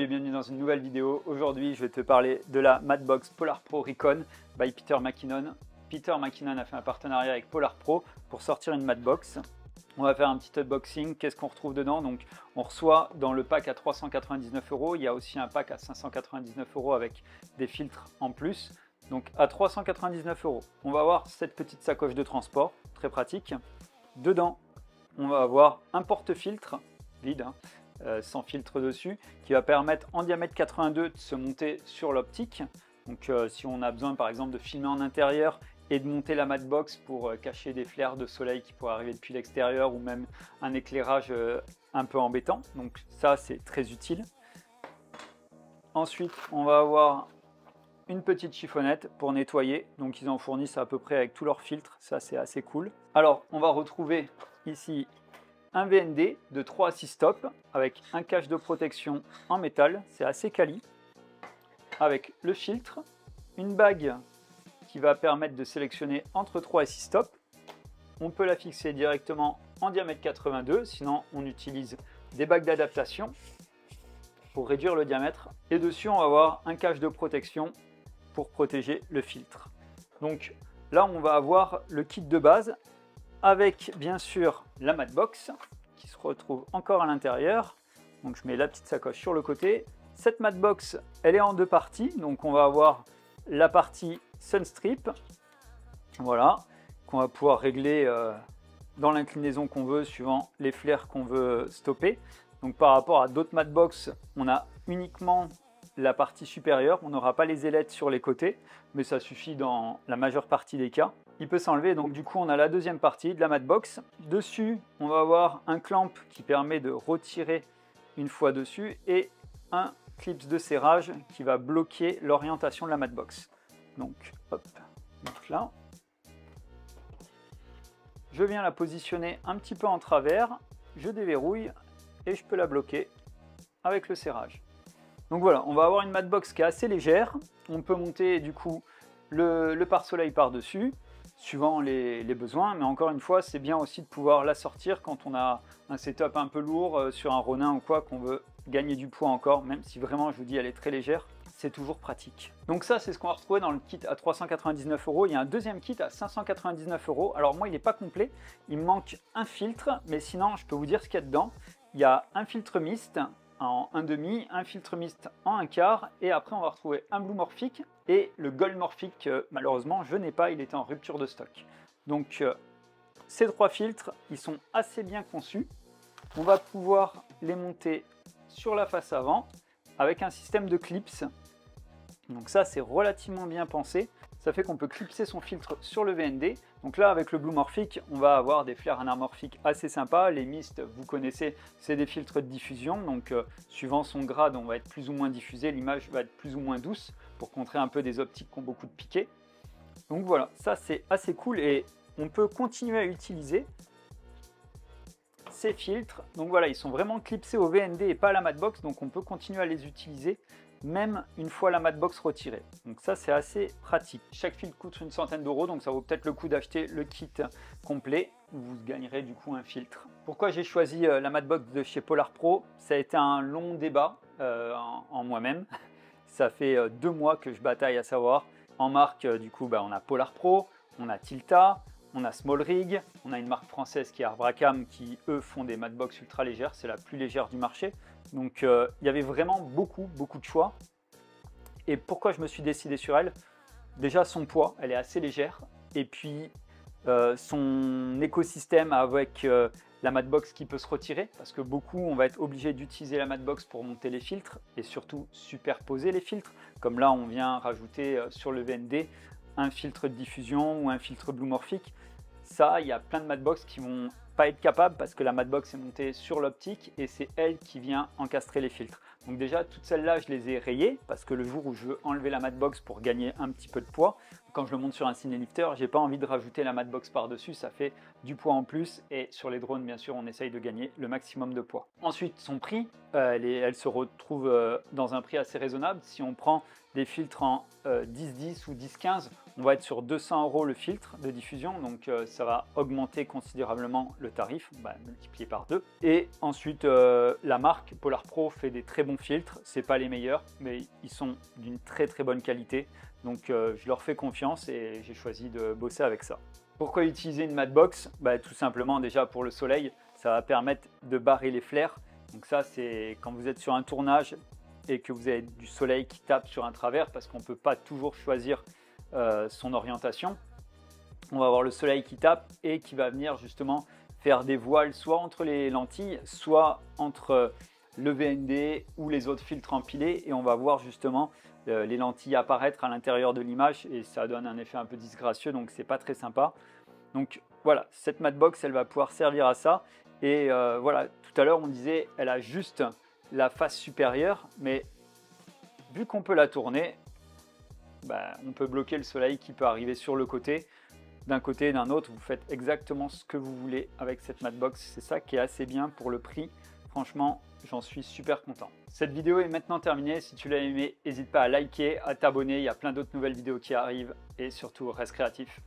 et bienvenue dans une nouvelle vidéo. Aujourd'hui, je vais te parler de la Matbox Polar Pro Recon by Peter McKinnon. Peter McKinnon a fait un partenariat avec Polar Pro pour sortir une Matbox. On va faire un petit unboxing. Qu'est-ce qu'on retrouve dedans? Donc, on reçoit dans le pack à 399 €. Il y a aussi un pack à 599 € avec des filtres en plus. Donc, à 399 €, on va avoir cette petite sacoche de transport, très pratique. Dedans, on va avoir un porte-filtre vide, sans filtre dessus, qui va permettre en diamètre 82 de se monter sur l'optique. Donc si on a besoin par exemple de filmer en intérieur et de monter la Matbox pour cacher des flares de soleil qui pourraient arriver depuis l'extérieur ou même un éclairage un peu embêtant, donc ça c'est très utile. Ensuite on va avoir une petite chiffonnette pour nettoyer, donc ils en fournissent à peu près avec tous leurs filtres, ça c'est assez cool. Alors on va retrouver ici un VND de 3 à 6 stops avec un cache de protection en métal, c'est assez quali, avec le filtre, une bague qui va permettre de sélectionner entre 3 et 6 stops. On peut la fixer directement en diamètre 82, sinon on utilise des bagues d'adaptation pour réduire le diamètre. Et dessus on va avoir un cache de protection pour protéger le filtre. Donc là on va avoir le kit de base avec bien sûr la Matbox qui se retrouve encore à l'intérieur. Donc je mets la petite sacoche sur le côté. Cette Matbox elle est en deux parties, donc on va avoir la partie Sunstrip, voilà, qu'on va pouvoir régler dans l'inclinaison qu'on veut suivant les flares qu'on veut stopper. Donc par rapport à d'autres Matbox, on a uniquement la partie supérieure, on n'aura pas les ailettes sur les côtés, mais ça suffit dans la majeure partie des cas. Il peut s'enlever, donc du coup on a la deuxième partie de la Matbox. Dessus, on va avoir un clamp qui permet de retirer une fois dessus et un clip de serrage qui va bloquer l'orientation de la Matbox. Donc hop, donc là. Je viens la positionner un petit peu en travers, je déverrouille et je peux la bloquer avec le serrage. Donc voilà, on va avoir une Matbox qui est assez légère. On peut monter du coup le pare-soleil par-dessus, suivant les besoins. Mais encore une fois, c'est bien aussi de pouvoir la sortir quand on a un setup un peu lourd sur un Ronin ou quoi, qu'on veut gagner du poids encore, même si vraiment, je vous dis, elle est très légère. C'est toujours pratique. Donc ça, c'est ce qu'on va retrouver dans le kit à 399 €. Il y a un deuxième kit à 599 €. Alors moi, il n'est pas complet. Il me manque un filtre, mais sinon, je peux vous dire ce qu'il y a dedans. Il y a un filtre mist en 1,5, un filtre mist en 1/4 et après on va retrouver un Blue Morphic et le Gold Morphic malheureusement je n'ai pas, il était en rupture de stock. Donc ces trois filtres ils sont assez bien conçus. On va pouvoir les monter sur la face avant avec un système de clips. Donc ça c'est relativement bien pensé. Ça fait qu'on peut clipser son filtre sur le VND. Donc là, avec le Blue Morphic, on va avoir des flares anamorphiques assez sympas. Les Mist, vous connaissez, c'est des filtres de diffusion. Donc, suivant son grade, on va être plus ou moins diffusé. L'image va être plus ou moins douce pour contrer un peu des optiques qui ont beaucoup de piquets. Donc voilà, ça c'est assez cool et on peut continuer à utiliser ces filtres. Donc voilà, ils sont vraiment clipsés au VND et pas à la Matbox. Donc on peut continuer à les utiliser même une fois la Matbox retirée. Donc ça c'est assez pratique. Chaque filtre coûte une centaine d'euros, donc ça vaut peut-être le coup d'acheter le kit complet où vous gagnerez du coup un filtre. Pourquoi j'ai choisi la Matbox de chez Polar Pro? Ça a été un long débat en moi-même. Ça fait 2 mois que je bataille à savoir. En marque du coup on a Polar Pro, on a Tilta, on a Small Rig, on a une marque française qui est Arbracam qui eux font des Matbox ultra légères, c'est la plus légère du marché. Donc il y avait vraiment beaucoup de choix. Et pourquoi je me suis décidé sur elle? Déjà son poids, elle est assez légère. Et puis son écosystème avec la Matbox qui peut se retirer. Parce que beaucoup, on va être obligé d'utiliser la Matbox pour monter les filtres. Et surtout superposer les filtres. Comme là, on vient rajouter sur le VND un filtre de diffusion ou un filtre Blue Morphic. Ça, il y a plein de Matbox qui vont pas être capables parce que la Matbox est montée sur l'optique et c'est elle qui vient encastrer les filtres. Donc déjà, toutes celles-là, je les ai rayées parce que le jour où je veux enlever la Matbox pour gagner un petit peu de poids, quand je le monte sur un Cinelifter, j'ai pas envie de rajouter la Matbox par-dessus, ça fait du poids en plus et sur les drones, bien sûr, on essaye de gagner le maximum de poids. Ensuite, son prix, elle se retrouve dans un prix assez raisonnable. Si on prend des filtres en 10-10 ou 10-15, On va être sur 200 € le filtre de diffusion, donc ça va augmenter considérablement le tarif, multiplié par 2. Et ensuite, la marque Polar Pro fait des très bons filtres. C'est pas les meilleurs, mais ils sont d'une très bonne qualité. Donc je leur fais confiance et j'ai choisi de bosser avec ça. Pourquoi utiliser une Matbox? Tout simplement déjà pour le soleil, ça va permettre de barrer les flares. Donc ça, c'est quand vous êtes sur un tournage et que vous avez du soleil qui tape sur un travers, parce qu'on ne peut pas toujours choisir son orientation. On va avoir le soleil qui tape et qui va venir justement faire des voiles soit entre les lentilles, soit entre le VND ou les autres filtres empilés, et on va voir justement les lentilles apparaître à l'intérieur de l'image et ça donne un effet un peu disgracieux, donc c'est pas très sympa. Donc voilà, cette Matbox elle va pouvoir servir à ça. Et voilà, tout à l'heure on disait elle a juste la face supérieure, mais vu qu'on peut la tourner, on peut bloquer le soleil qui peut arriver sur le côté, d'un côté et d'un autre. Vous faites exactement ce que vous voulez avec cette Matbox. C'est ça qui est assez bien pour le prix. Franchement, j'en suis super content. Cette vidéo est maintenant terminée. Si tu l'as aimé, n'hésite pas à liker, à t'abonner. Il y a plein d'autres nouvelles vidéos qui arrivent et surtout, reste créatif.